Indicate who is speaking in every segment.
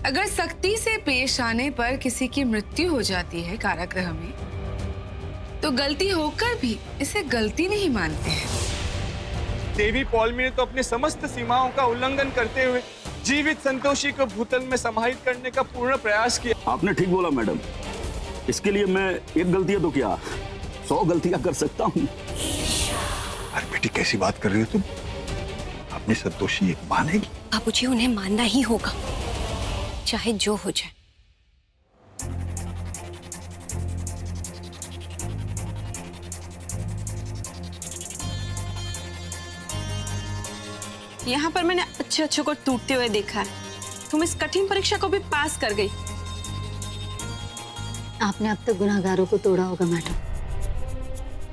Speaker 1: अगर सख्ती से पेश आने पर किसी की मृत्यु हो जाती है कारागृह में, तो गलती होकर भी इसे गलती नहीं मानते हैं।
Speaker 2: देवी पौलमी ने तो अपनी समस्त सीमाओं का उल्लंघन करते हुए जीवित संतोषी को भूतल में समाहित करने का पूर्ण प्रयास किया।
Speaker 3: आपने ठीक बोला मैडम, इसके लिए मैं एक गलती तो क्या 100 गलतियां कर सकता हूँ।
Speaker 4: अरे बेटी कैसी बात कर रही हो तुम? अपनी संतोषी एक मानेगी?
Speaker 5: बाबूजी उन्हें मानना ही होगा, चाहे जो हो जाए।
Speaker 6: यहाँ पर मैंने अच्छे अच्छे को टूटते हुए देखा है। तुम इस कठिन परीक्षा को भी पास कर गई।
Speaker 7: आपने अब तक गुनाहगारों को तोड़ा होगा मैडम,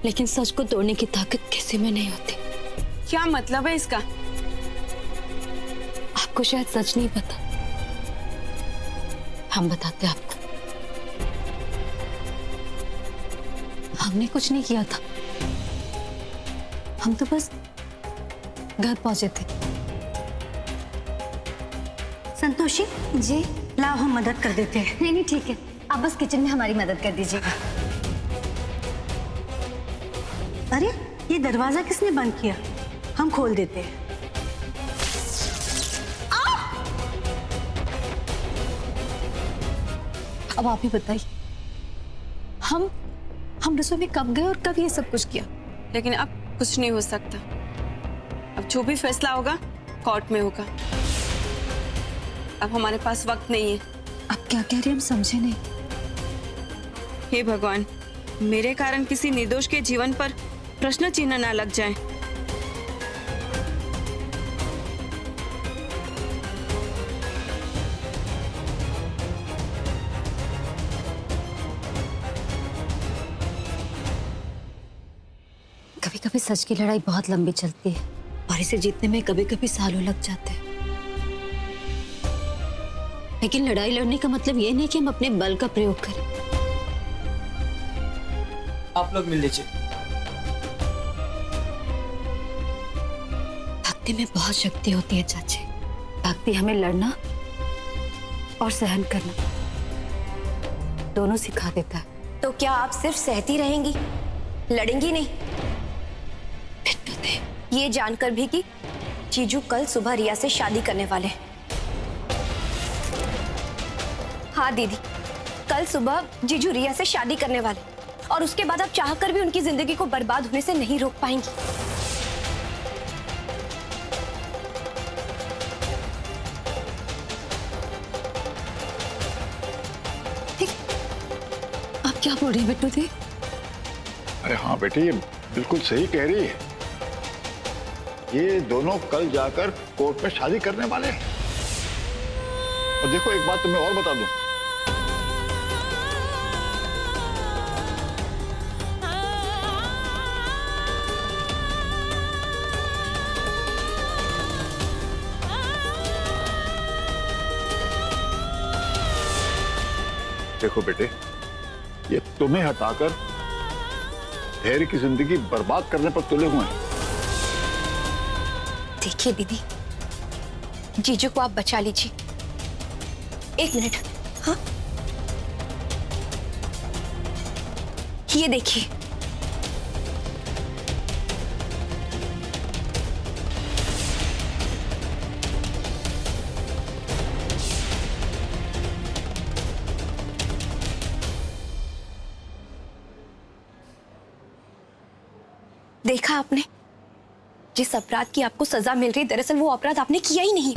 Speaker 7: लेकिन सच को तोड़ने की ताकत किसी में नहीं होती।
Speaker 6: क्या मतलब है इसका?
Speaker 7: आपको शायद सच नहीं पता, हम बताते आपको। हमने कुछ नहीं किया था, हम तो बस घर पहुंचे थे।
Speaker 8: संतोषी
Speaker 7: जी
Speaker 8: लाओ हम मदद कर देते हैं।
Speaker 7: नहीं ठीक है, आप बस किचन में हमारी मदद कर दीजिएगा।
Speaker 8: अरे ये दरवाजा किसने बंद किया? हम खोल देते हैं।
Speaker 7: अब आप ही बताइए, हम रसोई में कब गए और कब ये सब कुछ किया?
Speaker 6: लेकिन अब कुछ नहीं हो सकता। अब जो भी फैसला होगा कोर्ट में होगा। अब हमारे पास वक्त नहीं है।
Speaker 7: आप क्या कह रहे हैं, हम समझे नहीं।
Speaker 6: हे भगवान, मेरे कारण किसी निर्दोष के जीवन पर प्रश्न चिन्ह ना लग जाए।
Speaker 7: कभी कभी सच की लड़ाई बहुत लंबी चलती है और इसे जीतने में कभी कभी सालों लग जाते हैं। लेकिन लड़ाई लड़ने का मतलब ये नहीं कि हम अपने बल का प्रयोग करें।
Speaker 9: आप लोग मिल लीजिए।
Speaker 7: भक्ति में बहुत शक्ति होती है चाची। भक्ति हमें लड़ना और सहन करना दोनों सिखा देता है।
Speaker 5: तो क्या आप सिर्फ सहती रहेंगी, लड़ेंगी नहीं? ये जानकर भी कि जीजू कल सुबह रिया से शादी करने वाले हैं। हाँ दीदी, कल सुबह जीजू रिया से शादी करने वाले, और उसके बाद आप चाहकर भी उनकी जिंदगी को बर्बाद होने से नहीं रोक पाएंगी।
Speaker 7: आप क्या बोल रही हैं बिट्टू दी?
Speaker 4: अरे हाँ बेटी, ये बिल्कुल सही कह रही है। ये दोनों कल जाकर कोर्ट में शादी करने वाले हैं। और देखो एक बात तुम्हें और बता दूं, देखो बेटे, ये तुम्हें हटाकर धैर्य की जिंदगी बर्बाद करने पर तुले हुए हैं।
Speaker 5: देखिए दीदी, जीजू को आप बचा लीजिए। एक मिनट। हाँ, ये देखिए। देखा आपने, जिस अपराध की आपको सजा मिल रही, दरअसल वो अपराध आपने किया ही नहीं।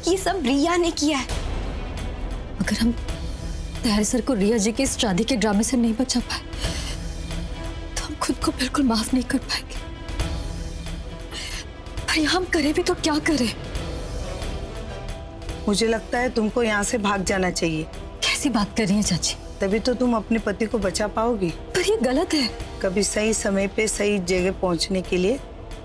Speaker 5: ये सब रिया ने किया है।
Speaker 7: अगर हम तैयारी सर को रिया जी की इस शादी के ड्रामे से नहीं बचा पाए तो हम खुद को बिल्कुल माफ नहीं कर पाएंगे। अरे हम करें भी तो क्या करें?
Speaker 8: मुझे लगता है तुमको यहाँ से भाग जाना चाहिए।
Speaker 7: कैसी बात कर रही हैं चाची?
Speaker 8: तभी तो तुम अपने पति को बचा पाओगी।
Speaker 7: पर ये गलत है।
Speaker 8: कभी सही समय पे सही जगह पहुंचने के लिए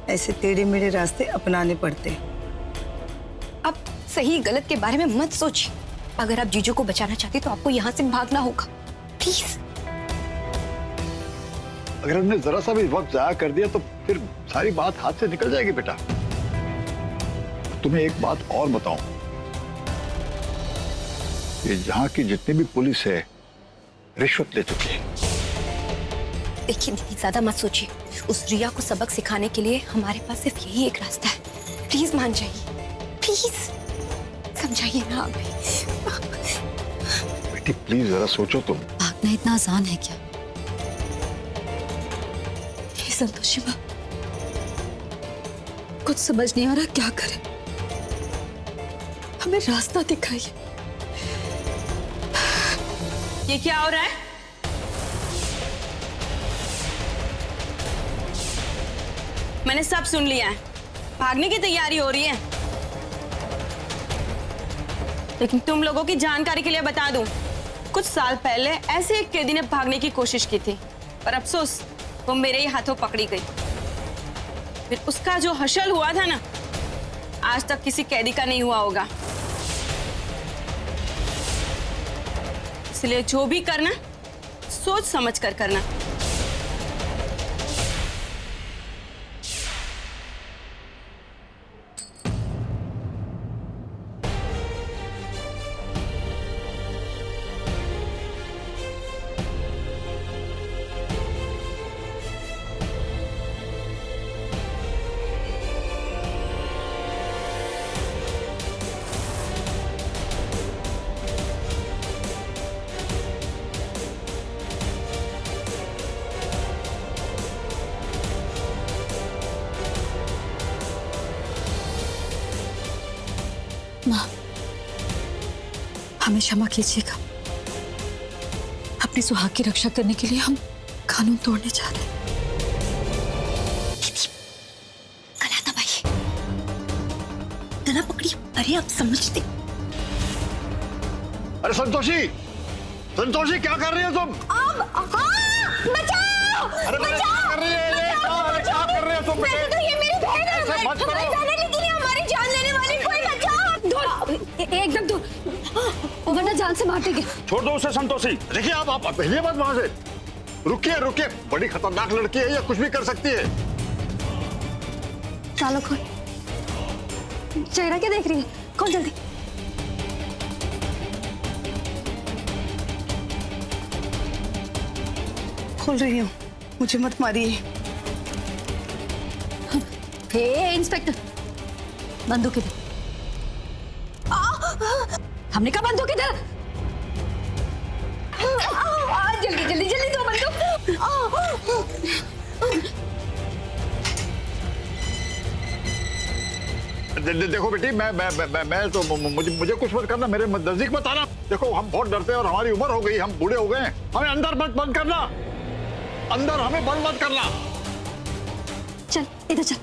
Speaker 8: ऐसे टेढ़े मेढ़े रास्ते अपनाने पड़ते हैं।
Speaker 5: अब सही गलत के बारे में मत सोचिए। अगर आप जीजू को बचाना चाहते तो आपको यहाँ से भागना होगा, प्लीज।
Speaker 4: अगर हमने जरा सा भी वक्त जाया कर दिया तो फिर सारी बात हाथ से निकल जाएगी बेटा। तुम्हें एक बात और बताऊं, ये यहाँ की जितनी भी पुलिस है रिश्वत ले चुकी है।
Speaker 5: देखिए दीदी, ज्यादा मत सोचिए। उस रिया को सबक सिखाने के लिए हमारे पास सिर्फ यही एक रास्ता है। प्लीज मान जाइए, प्लीज समझाइए ना आप भी।
Speaker 4: बेटी प्लीज जरा सोचो तुम।
Speaker 7: भागना इतना आसान है क्या? ये संतोषी माँ, कुछ समझ नहीं आ रहा क्या करें। हमें रास्ता दिखाइए।
Speaker 6: ये क्या हो रहा है? मैंने सब सुन लिया है। भागने की तैयारी हो रही है। लेकिन तुम लोगों की जानकारी के लिए बता दूं, कुछ साल पहले ऐसे एक कैदी ने भागने की कोशिश की थी, पर अफसोस वो मेरे ही हाथों पकड़ी गई। फिर उसका जो हशल हुआ था ना, आज तक किसी कैदी का नहीं हुआ होगा। इसलिए जो भी करना सोच समझ कर करना।
Speaker 7: माँ, हमें क्षमा कीजिएगा। अपनी सुहाग की रक्षा करने के लिए हम कानून तोड़ने जा रहे हैं।
Speaker 5: कलाता भाई, तना पकड़ी। अरे अब समझते।
Speaker 4: अरे संतोषी, संतोषी क्या कर रही हो तुम?
Speaker 5: बचाओ!
Speaker 4: अरे क्या कर रही है ये? क्या कर रहे हो तुम बेटे?
Speaker 5: तो ये मेरी बहन है।
Speaker 4: ऐसे मत करो।
Speaker 5: लेकिन ये हमारी जान लेने वाली कोई बचाओ! एकदम दूर, वरना जान से मार देंगे।
Speaker 3: छोड़ दो उसे संतोषी।
Speaker 4: देखिए आप पहले मत वहां से। रुकिए रुकिए, बड़ी खतरनाक लड़की है, ये कुछ भी कर सकती है।
Speaker 5: चलो खोल। चेहरा क्या देख रही है? खोल जल्दी।
Speaker 8: खोल रही हूँ, मुझे मत मारिए।
Speaker 7: हे इंस्पेक्टर, बंदूक इधर। हमने कहा बंदूक इधर।
Speaker 5: जल्दी जल्दी जल्दी दो बंदूक।
Speaker 4: देखो बेटी, मैं तो मुझे कुछ मत करना, मेरे नजदीक मत आना। देखो हम बहुत डरते हैं और हमारी उम्र हो गई, हम बूढ़े हो गए हैं। हमें अंदर मत बंद करना, अंदर हमें बंद मत करना।
Speaker 5: चल इधर चल,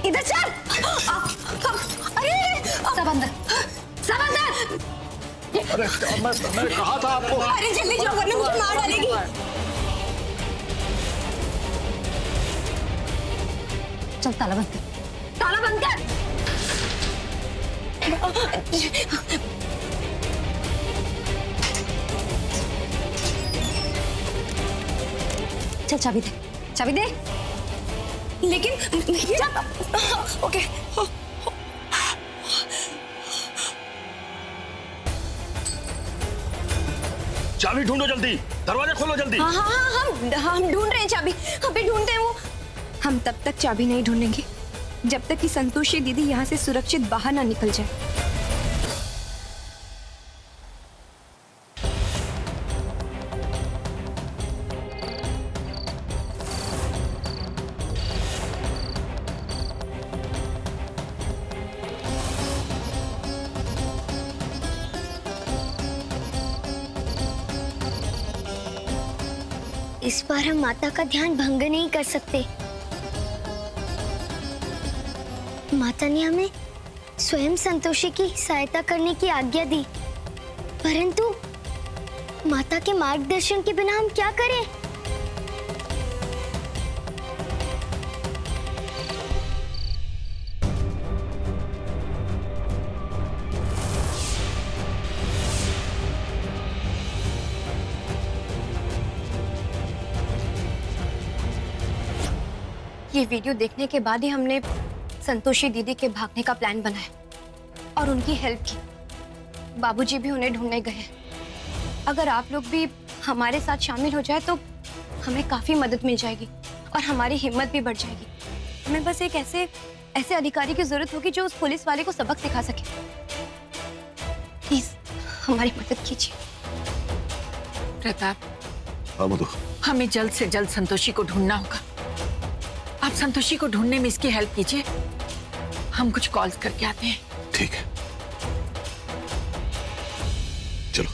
Speaker 5: इधर चल। अरे सब अंदर, सब अंदर।
Speaker 4: अरे मैं कहा था आपको।
Speaker 5: अरे जल्दी जाओ वरना मुझे मार डालेगी। चल ताला बंद कर, ताला बंद कर। चल चाबी दे, चाबी दे। लेकिन ओके।
Speaker 3: चाबी ढूंढो जल्दी, दरवाजा खोलो जल्दी।
Speaker 5: हाँ हाँ हाँ, हम ढूंढ रहे हैं चाबी। अभी ढूंढते हैं वो। हम तब तक चाबी नहीं ढूंढेंगे जब तक कि संतोषी दीदी यहाँ से सुरक्षित बाहर ना निकल जाए।
Speaker 10: इस बार हम माता का ध्यान भंग नहीं कर सकते। माता ने हमें स्वयं संतोषी की सहायता करने की आज्ञा दी, परंतु माता के मार्गदर्शन के बिना हम क्या करें?
Speaker 5: ये वीडियो देखने के बाद ही हमने संतोषी दीदी के भागने का प्लान बनाया और उनकी हेल्प की। बाबूजी भी उन्हें ढूंढने गए हैं। अगर आप लोग भी हमारे साथ शामिल हो जाए तो हमें काफी मदद मिल जाएगी और हमारी हिम्मत भी बढ़ जाएगी। हमें बस एक ऐसे अधिकारी की जरूरत होगी जो उस पुलिस वाले को सबक सिखा सके। प्लीज हमारी मदद कीजिए।
Speaker 11: प्रताप,
Speaker 3: हाँ मधु।
Speaker 11: हमें जल्द से जल्द संतोषी को ढूंढना होगा। आप संतोषी को ढूंढने में इसकी हेल्प कीजिए। हम कुछ कॉल्स करके आते हैं।
Speaker 3: ठीक है, चलो।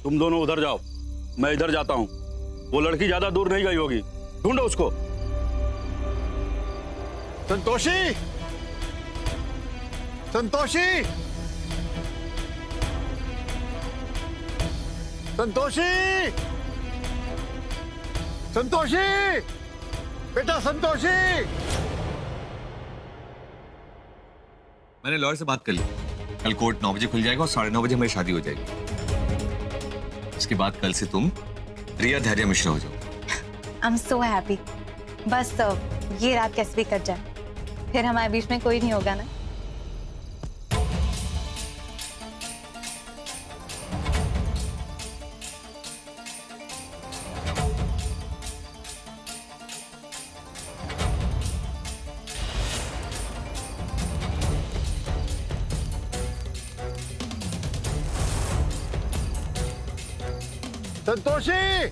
Speaker 3: तुम दोनों उधर जाओ, मैं इधर जाता हूं। वो लड़की ज्यादा दूर नहीं गई होगी, ढूंढो उसको।
Speaker 4: संतोषी, संतोषी, संतोषी, संतोषी, बेटा संतोषी।
Speaker 12: मैंने लॉयर से बात कर ली। कल कोर्ट 9 बजे खुल जाएगा और 9:30 बजे हमारी शादी हो जाएगी। इसके बाद कल से तुम रिया धैर्य मिश्रा हो जाओ।
Speaker 13: I am so happy. बस ये रात कैसे भी कट जाए, फिर हमारे बीच में कोई नहीं होगा ना।
Speaker 4: संतोषी,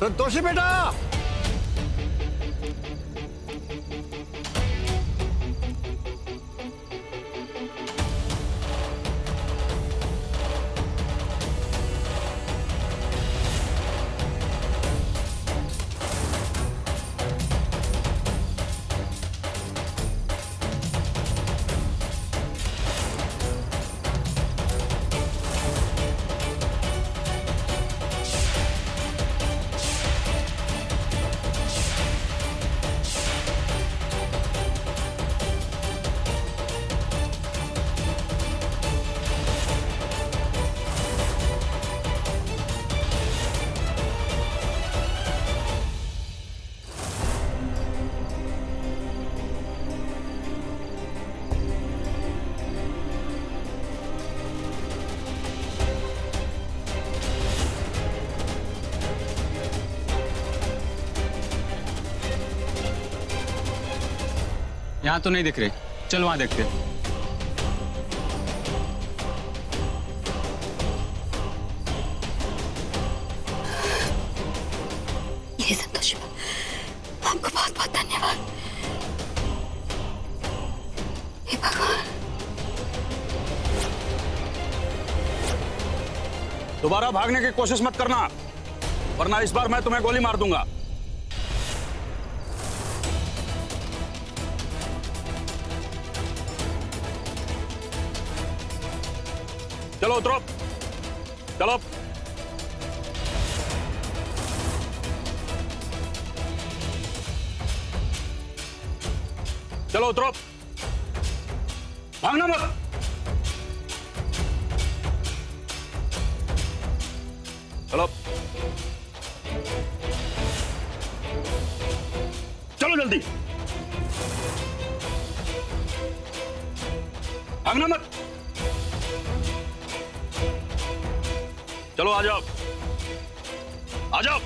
Speaker 4: संतोषी बेटा।
Speaker 2: यहाँ तो नहीं दिख रहे, चल वहां देखते हैं।
Speaker 5: ये संतोषी, आपको बहुत बहुत धन्यवाद। हे भगवान।
Speaker 3: दोबारा भागने की कोशिश मत करना, वरना इस बार मैं तुम्हें गोली मार दूंगा। चलो उतरो, चलो। चलो उतरो, भागना मत। चलो चलो जल्दी, भागना मत। चलो आ जाओ, आ जाओ।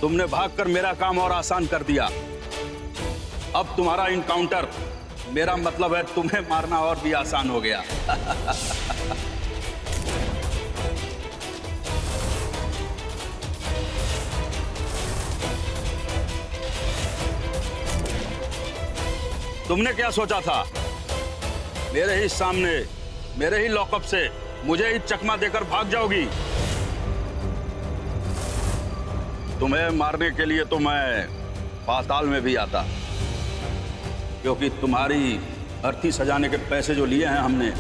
Speaker 3: तुमने भागकर मेरा काम और आसान कर दिया। अब तुम्हारा इनकाउंटर, मेरा मतलब है तुम्हें मारना और भी आसान हो गया। तुमने क्या सोचा था? मेरे ही सामने, मेरे ही लॉकअप से मुझे ही चकमा देकर भाग जाओगी? तुम्हें मारने के लिए तो मैं पाताल में भी आता, क्योंकि तुम्हारी अर्थी सजाने के पैसे जो लिए हैं हमने,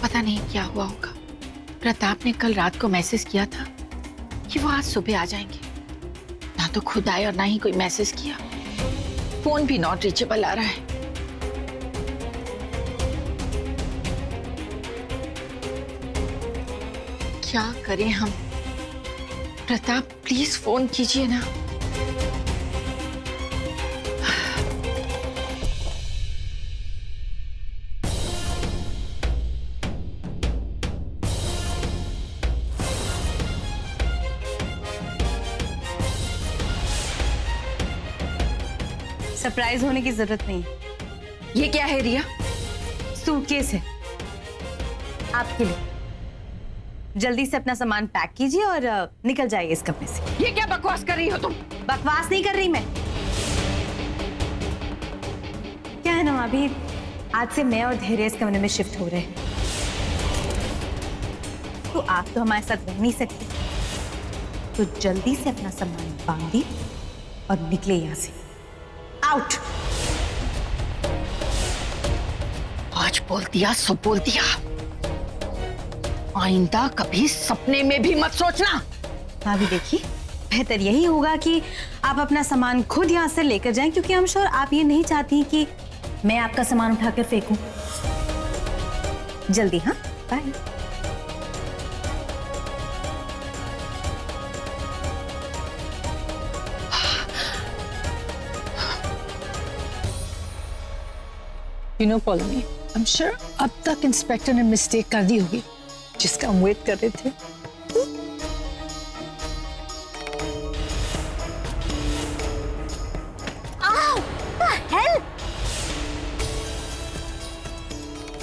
Speaker 11: पता नहीं क्या हुआ होगा। प्रताप ने कल रात को मैसेज किया था कि वो आज सुबह आ जाएंगे। ना तो खुद आए और ना ही कोई मैसेज किया। फोन भी नॉट रीचेबल आ रहा है। क्या करें हम? प्रताप प्लीज फोन कीजिए ना।
Speaker 6: सरप्राइज होने की जरूरत नहीं है।
Speaker 11: ये क्या है रिया?
Speaker 6: सूटकेस है आपके लिए। जल्दी से अपना सामान पैक कीजिए और निकल जाइए इस कमरे से।
Speaker 11: ये क्या बकवास कर रही हो तुम?
Speaker 6: बकवास नहीं कर रही मैं। क्या है ना, अभी आज से मैं और धैर्य इस कमरे में शिफ्ट हो रहे हैं, तो आप तो हमारे साथ रह नहीं सकते। तो जल्दी से अपना सामान बांधिए और निकले यहां से। आउट।
Speaker 11: आज बोल दिया सो बोल दिया। आइंदा कभी सपने में भी मत सोचना।
Speaker 6: भाभी देखिए, बेहतर यही होगा कि आप अपना सामान खुद यहाँ से लेकर जाएं, क्योंकि हम श्योर आप ये नहीं चाहती कि मैं आपका सामान उठाकर फेंकूं। जल्दी। हाँ, bye.
Speaker 11: You know, Pauline, I'm sure अब तक इंस्पेक्टर ने मिस्टेक कर दी होगी जिसका हम वेट कर रहे थे।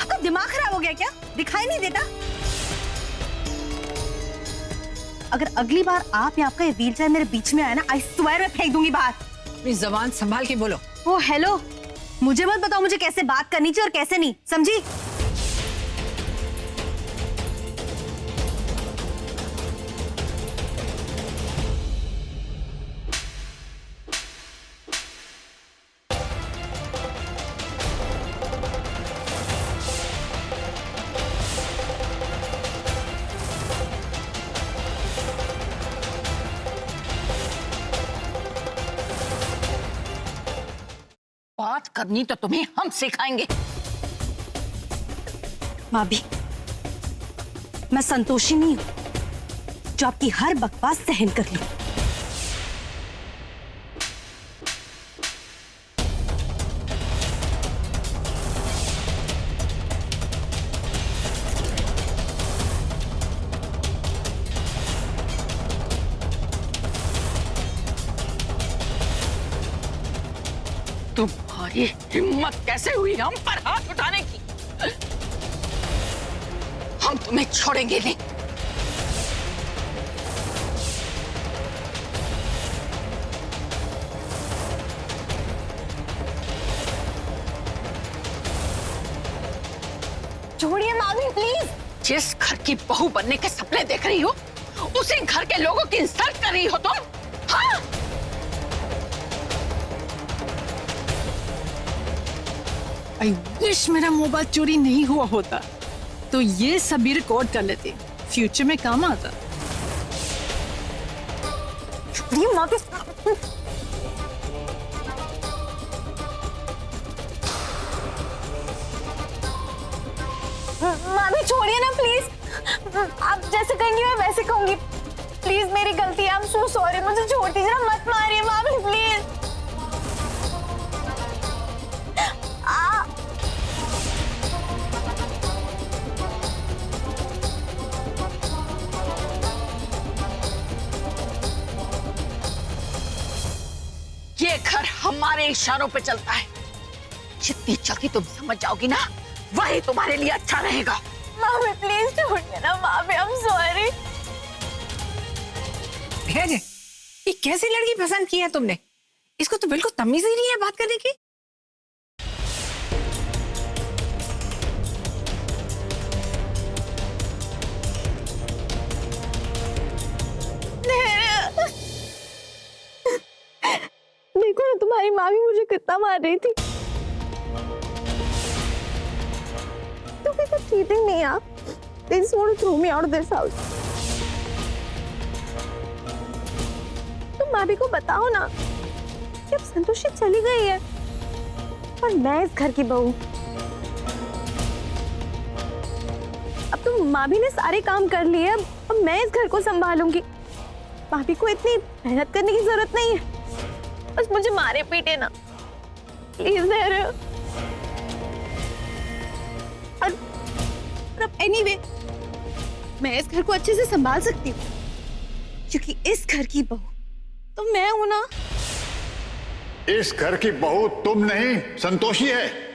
Speaker 6: आपका दिमाग खराब हो गया क्या? दिखाई नहीं देता? अगर अगली बार आप या आपका ये व्हीलचेयर मेरे बीच में आया ना, आई स्वेयर मैं फेंक दूंगी बाहर।
Speaker 11: अपनी जबान संभाल के बोलो।
Speaker 6: ओ हेलो, मुझे मत बताओ मुझे कैसे बात करनी चाहिए और कैसे नहीं, समझी?
Speaker 11: बात करनी तो तुम्हें हम सिखाएंगे।
Speaker 6: भाभी, मैं संतोषी नहीं हूं जो आपकी हर बकवास सहन कर लूं।
Speaker 11: तुम्हारी हिम्मत कैसे हुई हम पर हाथ उठाने की? हम तुम्हें छोड़ेंगे नहीं।
Speaker 6: छोड़िए मामी प्लीज।
Speaker 11: जिस घर की बहू बनने के सपने देख रही हो, उसी घर के लोगों की इंसल्ट कर रही हो तुम। हाँ?
Speaker 14: आई विश मेरा मोबाइल चोरी नहीं हुआ होता तो ये सभी रिकॉर्ड कर लेते, फ्यूचर में काम आता।
Speaker 6: मामी छोड़िए ना प्लीज। आप जैसे कहेंगी मैं वैसे कहूंगी। प्लीज मेरी गलती है, आई एम सो सॉरी। मुझे छोड़ दीजिए ना, मत मारिए मामी प्लीज।
Speaker 11: घर हमारे इशारों पे चलता है। जितनी जल्दी तुम समझ जाओगी ना, वही तुम्हारे लिए अच्छा रहेगा।
Speaker 6: मामी प्लीज छोड़ देना मामी, आई एम सॉरी।
Speaker 11: ये कैसी लड़की पसंद की है तुमने? इसको तो बिल्कुल तमीज ही नहीं है बात करने की।
Speaker 6: देखो ना तुम्हारी माँ भी मुझे कितना मार रही थी। तो भी तो cheating नहीं यार। They just want to throw me out of this house. तुम भाभी को बताओ ना कि अब संतोषी चली गई है और मैं इस घर की बहू। अब तो भाभी ने सारे काम कर लिए, अब मैं इस घर को संभालूंगी। भाभी को इतनी मेहनत करने की जरूरत नहीं है, बस मुझे मारे पीटे ना प्लीज। और अब एनीवे मैं इस घर को अच्छे से संभाल सकती हूँ, क्योंकि इस घर की बहू तो मैं हूं ना।
Speaker 4: इस घर की बहू तुम नहीं, संतोषी है।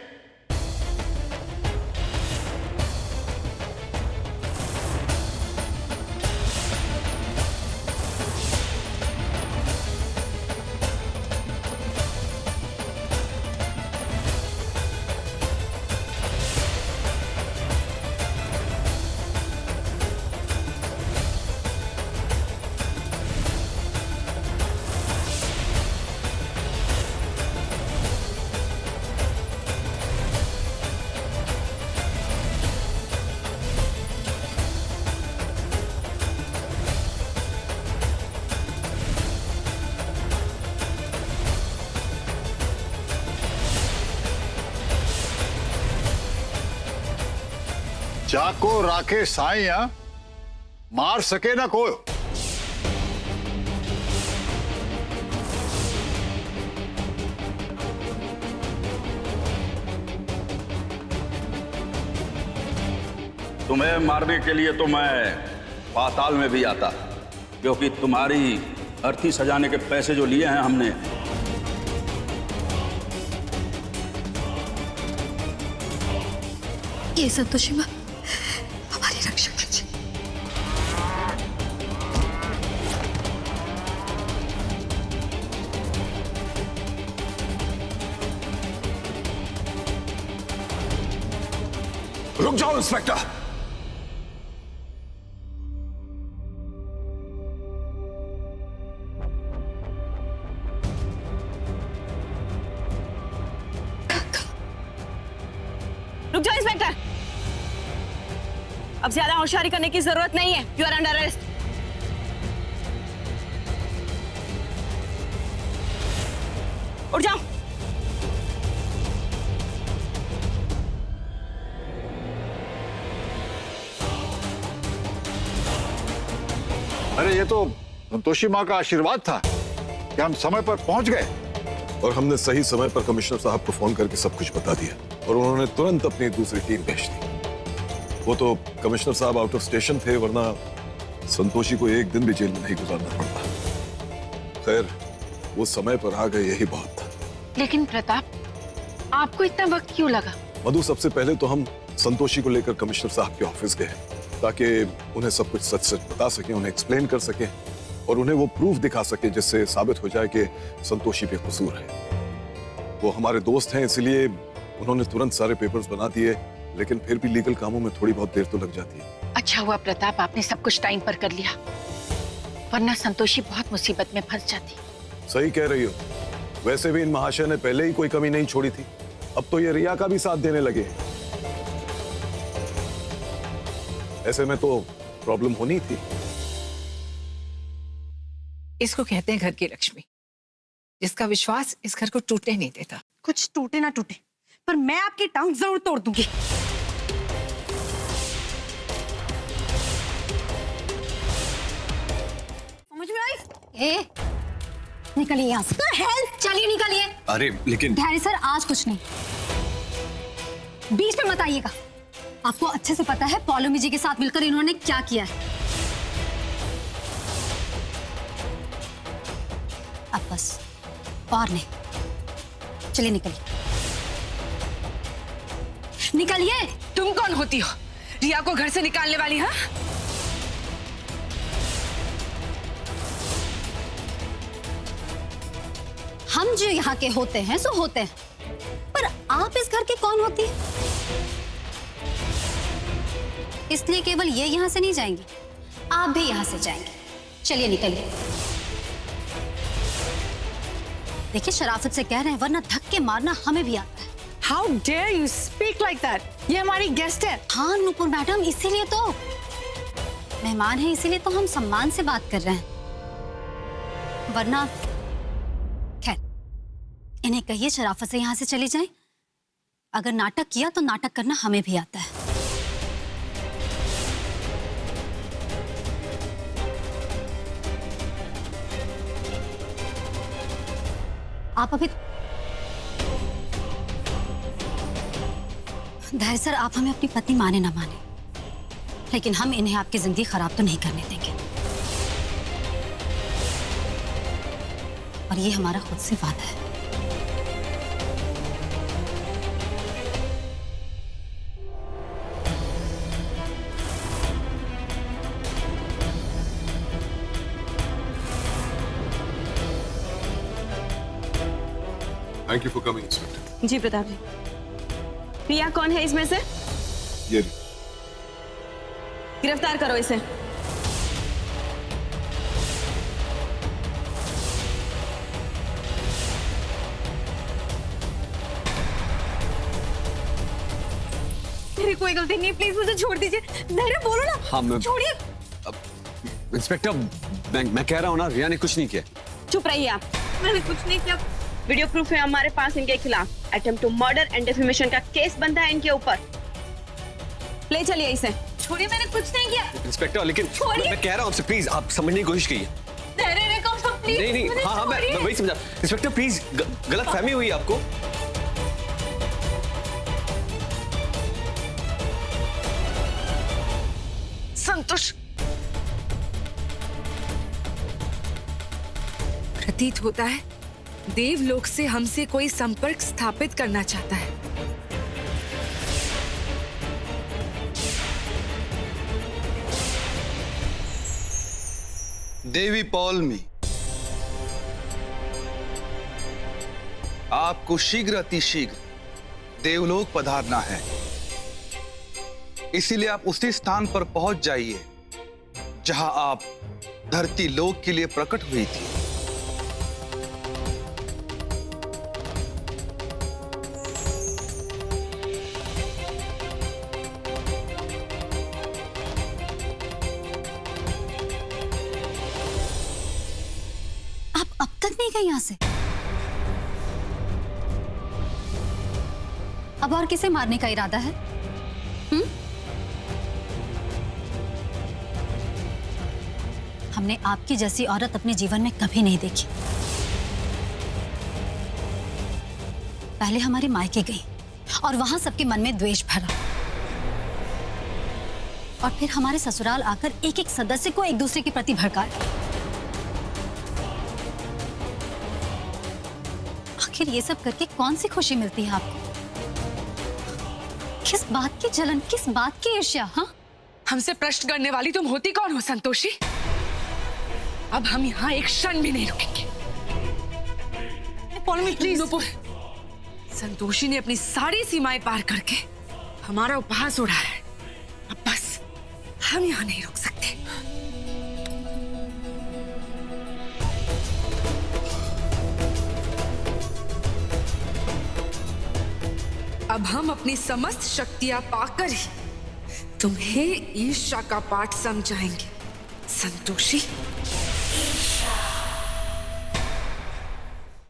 Speaker 4: जाको राखे साइया, मार सके ना कोई।
Speaker 3: तुम्हें मारने के लिए तो मैं पाताल में भी आता, क्योंकि तुम्हारी अर्थी सजाने के पैसे जो लिए हैं हमने,
Speaker 7: ये संतोषी माँ हमारी रक्षा कीजिए।
Speaker 12: रुक जाओ इंस्पेक्टर।
Speaker 6: रुक जाओ इंस्पेक्टर, अब ज्यादा होशियारी करने की जरूरत नहीं है। You are under arrest. उठ जाओ।
Speaker 4: अरे ये तो संतोषी माँ का आशीर्वाद था कि हम समय पर पहुंच गए,
Speaker 15: और हमने सही समय पर कमिश्नर साहब को फोन करके सब कुछ बता दिया, और उन्होंने तुरंत अपनी दूसरी टीम भेज दी। वो तो कमिश्नर साहब आउट ऑफ स्टेशन थे, वरना संतोषी को एक दिन भी जेल में नहीं गुजारना पड़ता। खैर वो समय पर आ गए, यही बहुत था।
Speaker 11: लेकिन प्रताप, आपको इतना वक्त क्यों लगा?
Speaker 15: मधु, सबसे पहले तो हम संतोषी को लेकर कमिश्नर साहब के ऑफिस गए, ताकि उन्हें सब कुछ सच सच बता सके, उन्हें एक्सप्लेन कर सके और उन्हें वो प्रूफ दिखा सके जिससे साबित हो जाए कि संतोषी बेकसूर है। वो हमारे दोस्त हैं, इसलिए उन्होंने तुरंत सारे पेपर्स बना दिए, लेकिन फिर भी लीगल कामों में थोड़ी बहुत देर तो लग जाती है।
Speaker 11: अच्छा हुआ प्रताप, आपने सब कुछ टाइम पर कर लिया, वरना संतोषी बहुत मुसीबत में फंस जाती।
Speaker 15: सही कह रही हो। वैसे भी इन महाशय ने पहले ही कोई कमी नहीं छोड़ी थी, अब तो ये रिया का भी साथ देने लगे। ऐसे में तो प्रॉब्लम होनी थी।
Speaker 11: इसको कहते हैं घर की लक्ष्मी, जिसका विश्वास इस घर को टूटने नहीं देता।
Speaker 6: कुछ टूटे ना टूटे, पर मैं आपकी टांग जरूर तोड़ दूंगी। समझ में आई?
Speaker 7: ए, निकलिए यहाँ से।
Speaker 6: हेल्प,
Speaker 7: चलिए निकलिए।
Speaker 12: अरे लेकिन
Speaker 7: धैर्य सर, आज कुछ नहीं, बीच में मत आइएगा। आपको अच्छे से पता है पौलोमी जी के साथ मिलकर इन्होंने क्या किया है। अब बस और नहीं। चलिए निकलिए, निकलिए।
Speaker 1: तुम कौन होती हो रिया को घर से निकालने वाली? हाँ,
Speaker 7: हम जो यहाँ के होते हैं सो होते हैं, पर आप इस घर की कौन होती है? इसलिए केवल ये यहाँ से नहीं जाएंगी, आप भी यहाँ से जाएंगे। चलिए निकलिए। देखिए शराफत से कह रहे हैं, वरना धक्के मारना हमें भी आता है।
Speaker 14: How dare you speak like that? ये हमारी गेस्ट है।
Speaker 7: हाँ नूपुर मैडम, इसीलिए तो मेहमान है, इसीलिए तो हम सम्मान से बात कर रहे हैं, वरना खैर इन्हें कहिए शराफत से यहाँ से चले जाएं। अगर नाटक किया तो नाटक करना हमें भी आता है। आप अभी धैर्य सर, आप हमें अपनी पत्नी माने ना माने, लेकिन हम इन्हें आपकी जिंदगी खराब तो नहीं करने देंगे, और ये हमारा खुद से वादा है।
Speaker 15: Thank you for coming inspector.
Speaker 6: जी प्रताप जी। रिया कौन है इसमें से?
Speaker 15: ये
Speaker 6: गिरफ्तार करो इसे।
Speaker 5: मेरी कोई गलती नहीं, प्लीज मुझे छोड़ दीजिए। धैर्य बोलो ना।
Speaker 12: हाँ,
Speaker 5: छोड़िए।
Speaker 12: इंस्पेक्टर, मैं कह रहा हूँ ना, रिया ने कुछ नहीं किया।
Speaker 6: चुप रहिए आप।
Speaker 5: मैंने कुछ नहीं किया।
Speaker 6: वीडियो प्रूफ है हमारे पास इनके खिलाफ। Attempt to murder and defamation का केस बनता है इनके ऊपर। ले चलिए इसे।
Speaker 5: छोड़िए, मैंने कुछ नहीं किया।
Speaker 12: इंस्पेक्टर, लेकिन
Speaker 5: छोड़िए।
Speaker 12: मैं कह रहा हूँ आपसे, प्लीज आप समझने की कोशिश कीजिए।
Speaker 5: धैर्य रखो प्लीज।
Speaker 12: नहीं, हाँ, मैं वही समझा। इंस्पेक्टर प्लीज, गलत फहमी हुई आपको।
Speaker 1: संतोष, प्रतीत होता है देवलोक से हमसे कोई संपर्क स्थापित करना चाहता है।
Speaker 16: देवी पौलमी, आपको शीघ्र अतिशीघ्र देवलोक पधारना है, इसीलिए आप उसी स्थान पर पहुंच जाइए जहां आप धरती लोक के लिए प्रकट हुई थी।
Speaker 7: अब तक नहीं गए यहाँ से? अब और किसे मारने का इरादा है? हमने आपकी जैसी औरत अपने जीवन में कभी नहीं देखी। पहले हमारे मायके गई और वहां सबके मन में द्वेष भरा, और फिर हमारे ससुराल आकर एक एक सदस्य को एक दूसरे के प्रति भड़काया। आखिर ये सब करके कौन सी खुशी मिलती है आपको? किस बात की जलन, किस बात की ईर्ष्या? हाँ,
Speaker 1: हमसे प्रश्न करने वाली तुम होती कौन हो संतोषी? अब हम यहाँ एक क्षण भी नहीं रुकेंगे। प्लीज। संतोषी ने अपनी सारी सीमाएं पार करके हमारा उपहास उड़ाया है। अब बस हम यहाँ नहीं रुक सकते। अब हम अपनी समस्त शक्तियां पाकर ही तुम्हें ईर्ष्या का पाठ समझाएंगे संतोषी।